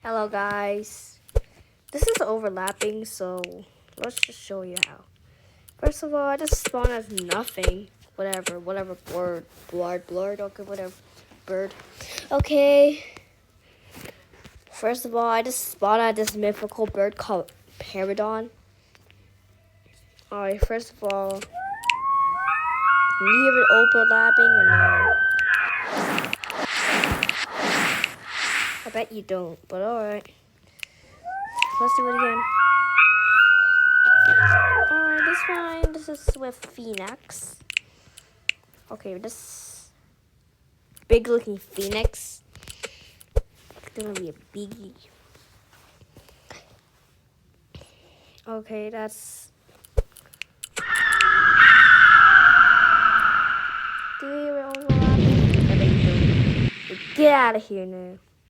Hello guys, this is overlapping, so let's just show you how. First of all, I just spawned as nothing, whatever, blurred, okay, whatever, bird. Okay, first of all, I just spawned at this mythical bird called Paradon. Alright, first of all, do you hear it overlapping or no? I bet you don't, but alright. Let's do it again. Alright, this one, this is with Phoenix. Okay, this big looking Phoenix. It's gonna be a biggie. Okay, that's... Do you hear it overlapping? I bet you don't. Get out of here now.